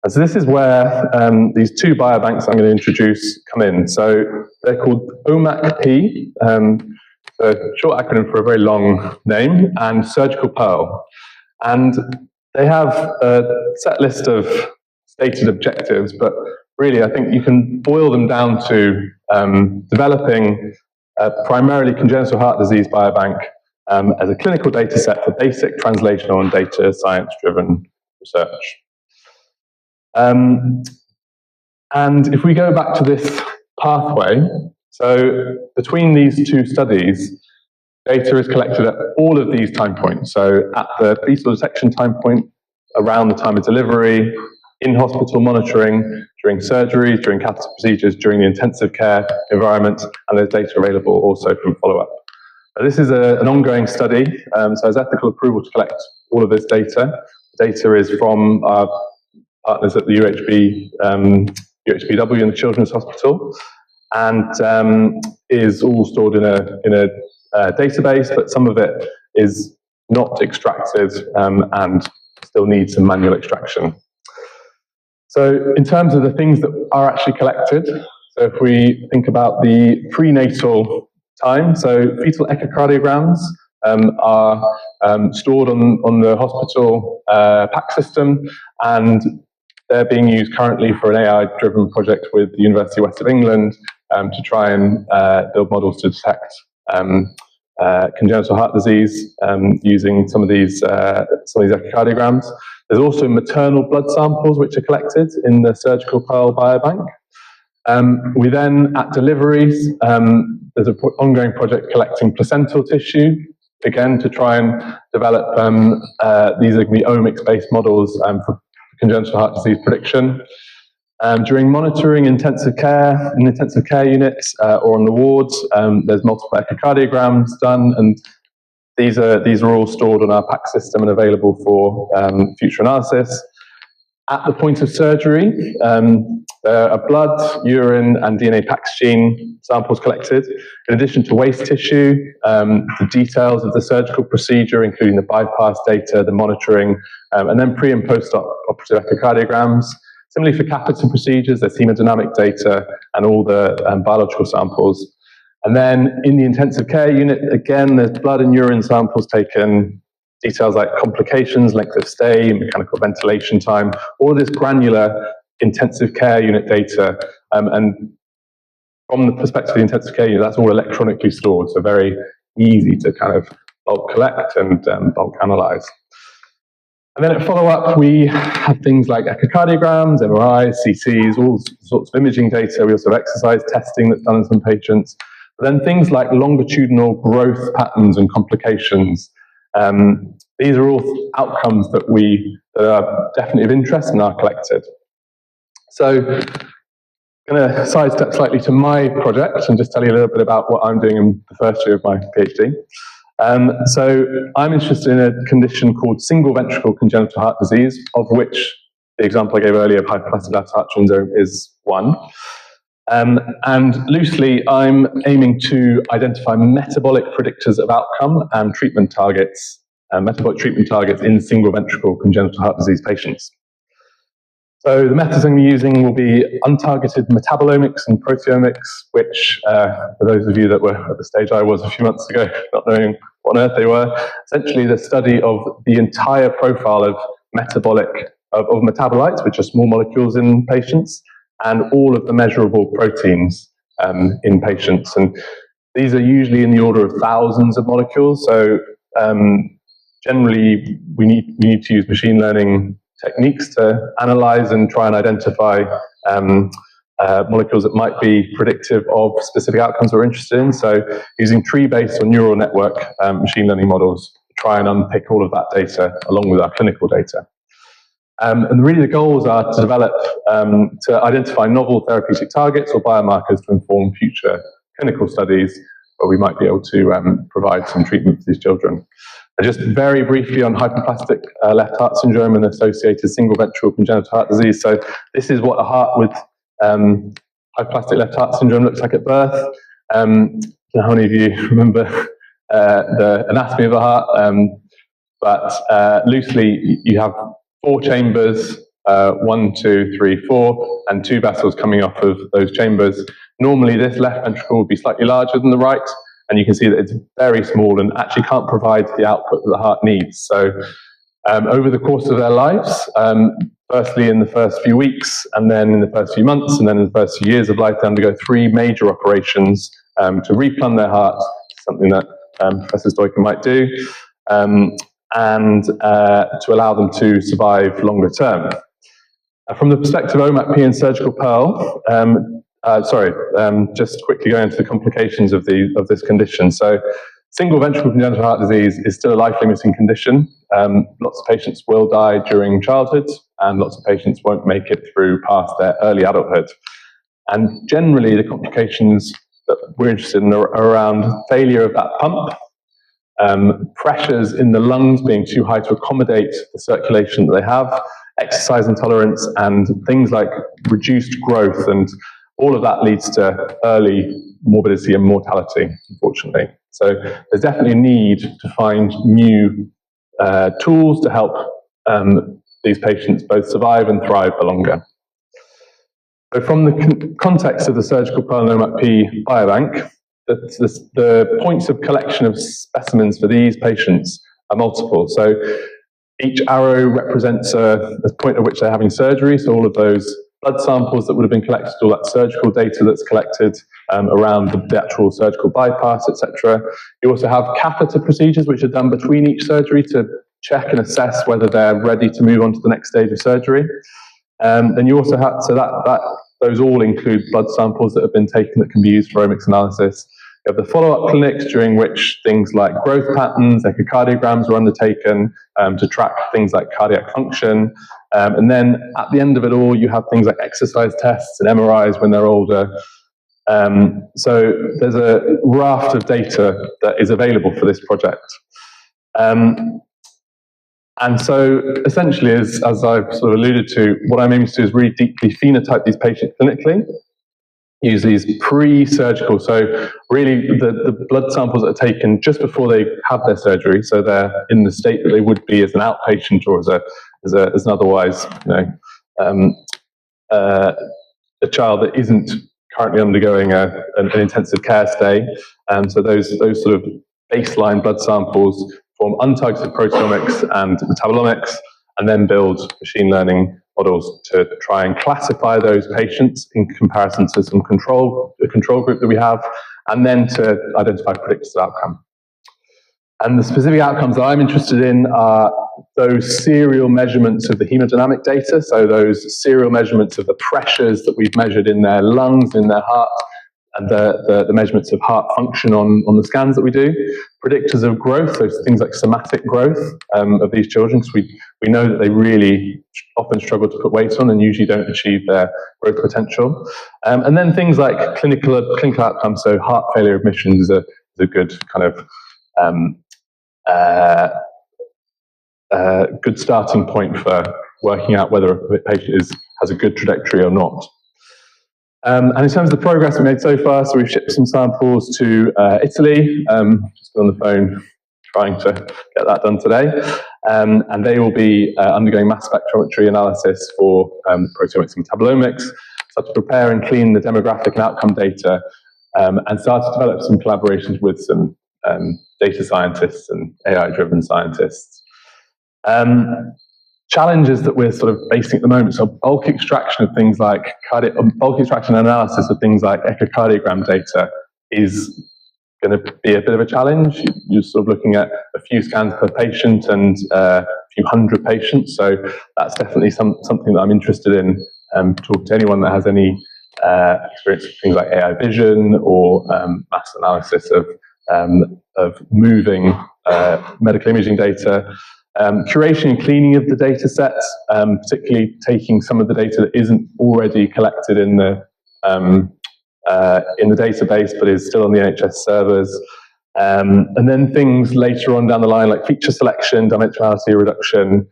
And so this is where these two biobanks I'm going to introduce come in. So they're called OMAC-P, a short acronym for a very long name, and Surgical Pearl. And they have a set list of stated objectives, but really I think you can boil them down to developing a primarily congenital heart disease biobank as a clinical data set for basic translational and data science-driven research. And if we go back to this pathway, so between these two studies, data is collected at all of these time points. So at the fetal detection time point, around the time of delivery, in hospital monitoring, during surgeries, during catheter procedures, during the intensive care environment, and there's data available also from follow-up. This is an ongoing study, so there's ethical approval to collect all of this data. The data is from our partners at the UHBW and the Children's Hospital, and is all stored in a database, but some of it is not extracted and still needs some manual extraction. So in terms of the things that are actually collected, so if we think about the prenatal time, so fetal echocardiograms are stored on the hospital PAC system, and they're being used currently for an AI-driven project with the University of West of England to try and build models to detect congenital heart disease using some of these echocardiograms. There's also maternal blood samples which are collected in the Surgical Pearl biobank. We then, at deliveries, there's an ongoing project collecting placental tissue, again to try and develop, these are going to be omics-based models for congenital heart disease prediction. During monitoring in intensive care units or on the wards, there's multiple echocardiograms done, and these are all stored on our PAC system and available for future analysis. At the point of surgery, there are blood, urine, and DNA PAX gene samples collected. In addition to waste tissue, the details of the surgical procedure, including the bypass data, the monitoring, and then pre- and post-operative echocardiograms. Similarly for catheter procedures, there's hemodynamic data and all the biological samples. And then in the intensive care unit, again, there's blood and urine samples taken, details like complications, length of stay, mechanical ventilation time, all of this granular intensive care unit data. And from the perspective of the intensive care unit, that's all electronically stored, so very easy to kind of bulk collect and bulk analyze. And then at follow-up, we have things like echocardiograms, MRIs, CTs, all sorts of imaging data. We also have exercise testing that's done in some patients. But then things like longitudinal growth patterns and complications. These are all outcomes that are definitely of interest and are collected. So I'm going to sidestep slightly to my project and just tell you a little bit about what I'm doing in the first year of my PhD. So I'm interested in a condition called single ventricle congenital heart disease, of which the example I gave earlier of hypoplastic left heart syndrome is one. And loosely, I'm aiming to identify metabolic predictors of outcome and treatment targets, metabolic treatment targets in single ventricle congenital heart disease patients. So the methods I'm using will be untargeted metabolomics and proteomics, which, for those of you that were at the stage I was a few months ago, not knowing what on earth they were, essentially the study of the entire profile of metabolites, which are small molecules in patients, and all of the measurable proteins in patients. And these are usually in the order of thousands of molecules. So generally, we need to use machine learning techniques to analyze and try and identify molecules that might be predictive of specific outcomes we're interested in. So using tree-based or neural network machine learning models to try and unpick all of that data along with our clinical data. And really the goals are to develop, to identify novel therapeutic targets or biomarkers to inform future clinical studies where we might be able to provide some treatment for these children. And just very briefly on hypoplastic left heart syndrome and associated single ventricle congenital heart disease. So this is what a heart with hypoplastic left heart syndrome looks like at birth. How many of you remember the anatomy of a heart? But loosely, you have 4 chambers 1, 2, 3, 4, and 2 vessels coming off of those chambers. Normally this left ventricle would be slightly larger than the right, and you can see that it's very small and actually can't provide the output that the heart needs. So over the course of their lives, firstly in the first few weeks, and then in the first few months, and then in the first few years of life, they undergo 3 major operations to replumb their heart, something that Professor Stoiker might do, and to allow them to survive longer term. From the perspective of OMAC-P and surgical pearl, just quickly going into the complications of this condition. So, single ventricle congenital heart disease is still a life-limiting condition. Lots of patients will die during childhood, and lots of patients won't make it through past their early adulthood. And generally, the complications that we're interested in are around failure of that pump, pressures in the lungs being too high to accommodate the circulation that they have, exercise intolerance, and things like reduced growth, and all of that leads to early morbidity and mortality, unfortunately. So there's definitely a need to find new tools to help these patients both survive and thrive for longer. So from the context of the surgical pearl and OMAC-P biobank, the points of collection of specimens for these patients are multiple. So each arrow represents a point at which they're having surgery, so all of those blood samples that would have been collected, all that surgical data that's collected around the actual surgical bypass, etc. You also have catheter procedures which are done between each surgery to check and assess whether they're ready to move on to the next stage of surgery. Then you also have, so those all include blood samples that have been taken that can be used for omics analysis. You have the follow-up clinics during which things like growth patterns, echocardiograms are undertaken to track things like cardiac function. And then at the end of it all, you have things like exercise tests and MRIs when they're older. So there's a raft of data that is available for this project. And so essentially, as I've sort of alluded to, what I'm aiming to do is really deeply phenotype these patients clinically, use these pre-surgical, so really the blood samples that are taken just before they have their surgery, so they're in the state that they would be as an outpatient or as an otherwise, a child that isn't currently undergoing an intensive care stay. So those sort of baseline blood samples form untargeted proteomics and metabolomics, and then build machine learning models to try and classify those patients in comparison to the control group that we have, and then to identify predictors of outcome. And the specific outcomes that I'm interested in are those serial measurements of the hemodynamic data, so those serial measurements of the pressures that we've measured in their lungs, in their heart, and the measurements of heart function on the scans that we do. Predictors of growth, so things like somatic growth of these children, because we know that they really often struggle to put weight on and usually don't achieve their growth potential. And then things like clinical outcomes, so heart failure admissions is a good kind of good starting point for working out whether a patient has a good trajectory or not. And in terms of the progress we made so far, so we've shipped some samples to Italy, just on the phone trying to get that done today, and they will be undergoing mass spectrometry analysis for proteomics and metabolomics, so to prepare and clean the demographic and outcome data, and start to develop some collaborations with some data scientists and AI-driven scientists. Challenges that we're sort of facing at the moment, so bulk extraction of things like bulk extraction analysis of things like echocardiogram data is going to be a bit of a challenge. You're sort of looking at a few scans per patient and a few hundred patients, so that's definitely something that I'm interested in. Talk to anyone that has any experience with things like AI vision or mass analysis of moving medical imaging data. Curation and cleaning of the data sets, particularly taking some of the data that isn't already collected in the database but is still on the NHS servers, and then things later on down the line like feature selection, dimensionality reduction,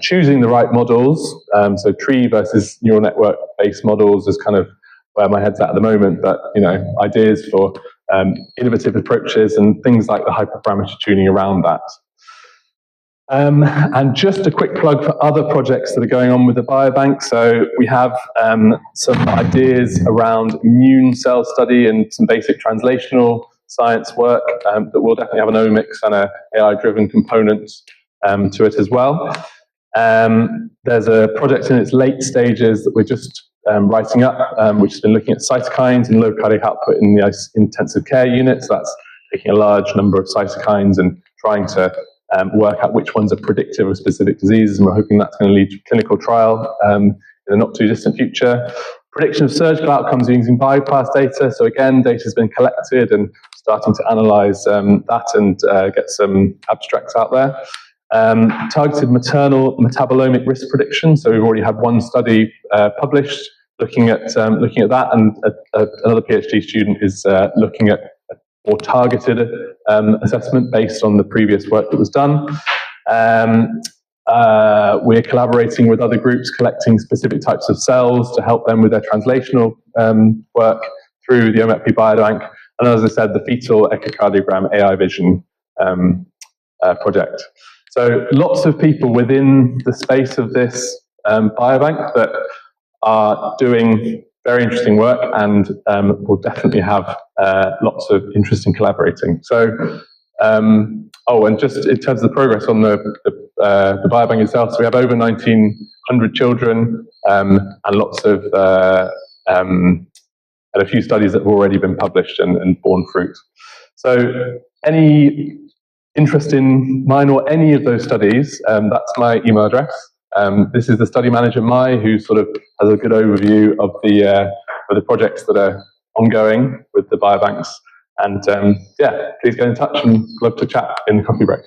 choosing the right models. So tree versus neural network based models is kind of where my head's at the moment, but ideas for innovative approaches and things like the hyperparameter tuning around that. And just a quick plug for other projects that are going on with the biobank. So we have some ideas around immune cell study and some basic translational science work that will definitely have an omics and an AI-driven component to it as well. There's a project in its late stages that we're just writing up, which has been looking at cytokines and low cardiac output in the intensive care units. So that's taking a large number of cytokines and trying to work out which ones are predictive of specific diseases, and we're hoping that's going to lead to a clinical trial in the not too distant future. Prediction of surgical outcomes using bypass data. So again, data has been collected and starting to analyse that and get some abstracts out there. Targeted maternal metabolomic risk prediction. So we've already had one study published looking at that, and another PhD student is looking at more targeted assessment based on the previous work that was done. We're collaborating with other groups, collecting specific types of cells to help them with their translational work through the OMEP Biobank. And as I said, the fetal echocardiogram AI vision project. So lots of people within the space of this biobank that are doing very interesting work, and we'll definitely have lots of interest in collaborating. So, and just in terms of the progress on the biobank itself, so we have over 1,900 children and lots of and a few studies that have already been published and borne fruit. So, any interest in mine or any of those studies, that's my email address. This is the study manager, Mai, who sort of has a good overview of the projects that are ongoing with the biobanks. And yeah, please get in touch and love to chat in the coffee break.